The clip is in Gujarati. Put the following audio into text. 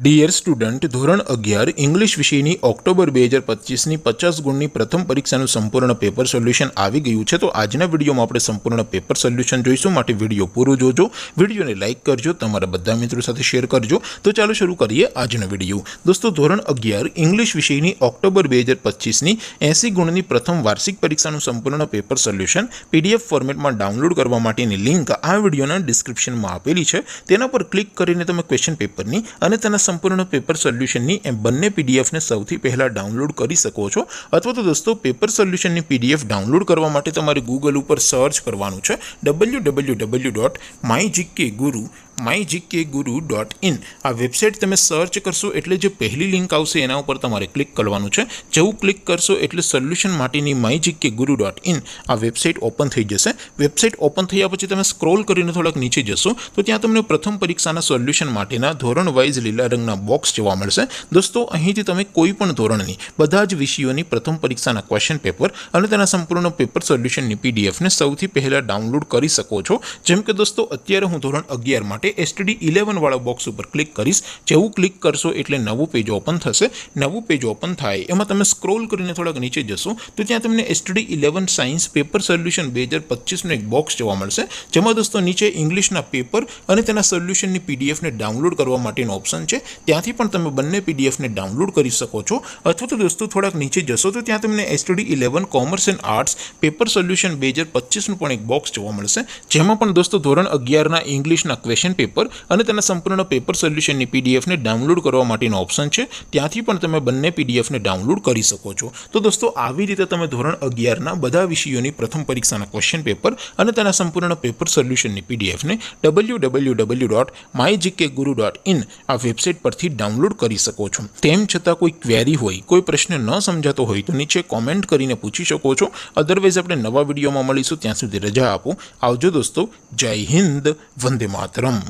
ડિયર સ્ટુડન્ટ, ધોરણ 11 ઇંગ્લિશ વિષયની ઓક્ટોબર 2025ની 50 ગુણની પ્રથમ પરીક્ષાનું સંપૂર્ણ પેપર સોલ્યુશન આવી ગયું છે। તો આજના વિડીયોમાં આપણે સંપૂર્ણ પેપર સોલ્યુશન જોઈશું, માટે વિડીયો પૂરો જોજો, વિડીયોને લાઇક કરજો, તમારા બધા મિત્રો સાથે શેર કરજો। તો ચાલો શરૂ કરીએ આજનો વિડીયો। દોસ્તો, ધોરણ 11 ઇંગ્લિશ વિષયની ઓક્ટોબર 2025ની 80 ગુણની પ્રથમ વાર્ષિક પરીક્ષાનું સંપૂર્ણ પેપર સોલ્યુશન PDF ફોર્મેટમાં ડાઉનલોડ કરવા માટેની લિંક આ વિડીયોના ડિસ્ક્રિપ્શનમાં આપેલી છે। તેના પર ક્લિક કરીને તમે ક્વેશ્ચન પેપરની અને તેના સંપૂર્ણ પેપર સોલ્યુશનની બંને પીડીએફને સૌથી પહેલાં ડાઉનલોડ કરી શકો છો। અથવા તો દોસ્તો, પેપર સોલ્યુશનની PDF ડાઉનલોડ કરવા માટે તમારે ગૂગલ ઉપર સર્ચ કરવાનું છે www.mygkguru.in। આ વેબસાઇટ તમે સર્ચ કરશો એટલે જે પહેલી લિંક આવશે એના ઉપર તમારે ક્લિક કરવાનું છે। જેવું ક્લિક કરશો એટલે સોલ્યુશન માટેની mygkguru.in આ વેબસાઇટ ઓપન થઈ જશે। વેબસાઇટ ઓપન થયા પછી તમે સ્ક્રોલ કરીને થોડાક નીચે જશો તો ત્યાં તમને પ્રથમ પરીક્ષાના સોલ્યુશન માટેના ધોરણ વાઇઝ લીલા રંગના બોક્સ જોવા મળશે। દોસ્તો, અહીંથી તમે કોઈ પણ ધોરણની બધા જ વિષયોની પ્રથમ પરીક્ષાના ક્વેશ્ચન પેપર અને તેના સંપૂર્ણ પેપર સોલ્યુશનની પીડીએફને સૌથી પહેલાં ડાઉનલોડ કરી શકો છો। જેમ કે દોસ્તો, અત્યારે હું ધોરણ 11 માટે STD11 વાળા બોક્સ ઉપર ક્લિક કરીશ। જેવું ક્લિક કરશો એટલે નવું પેજ ઓપન થશે। નવું પેજ ઓપન થાય એમાં તમે સ્ક્રોલ કરીને થોડાક નીચે જશો તો ત્યાં તમને STD11 સાયન્સ પેપર સોલ્યુશન 2025નું એક બોક્સ જોવા મળશે, જેમાં દોસ્તો નીચે ઇંગ્લિશના પેપર અને તેના સોલ્યુશનની પીડીએફને ડાઉનલોડ કરવા માટેનો ઓપ્શન છે। ત્યાંથી પણ તમે બંને પીડીએફને ડાઉનલોડ કરી શકો છો। અથવા તો દોસ્તો, થોડાક નીચે જશો તો ત્યાં તમને STD11 commerce and arts paper solution 2025નું પણ એક બોક્સ જોવા મળશે, જેમાં પણ દોસ્તો ધોરણ 11ના ઇંગ્લિશના ક્વેશ્ચન પેપર અને તેના સંપૂર્ણ પેપર સોલ્યુશનની પીડીએફને ડાઉનલોડ કરવા માટેનો ઓપ્શન છે। ત્યાંથી પણ તમે બંને પીડીએફને ડાઉનલોડ કરી શકો છો। તો દોસ્તો, આવી રીતે તમે ધોરણ 11ના બધા વિષયોની પ્રથમ પરીક્ષાના ક્વેશ્ચન પેપર અને તેના સંપૂર્ણ પેપર સોલ્યુશનની પીડીએફને www.mygkguru.in આ વેબસાઇટ પરથી ડાઉનલોડ કરી શકો છો। તેમ છતાં કોઈ ક્વેરી હોય, કોઈ પ્રશ્ન ન સમજાતો હોય તો નીચે કોમેન્ટ કરીને પૂછી શકો છો। અધરવાઇઝ આપણે નવા વિડીયોમાં મળીશું, ત્યાં સુધી રજા આપો। આવજો દોસ્તો, જય હિન્દ, વંદે માતરમ।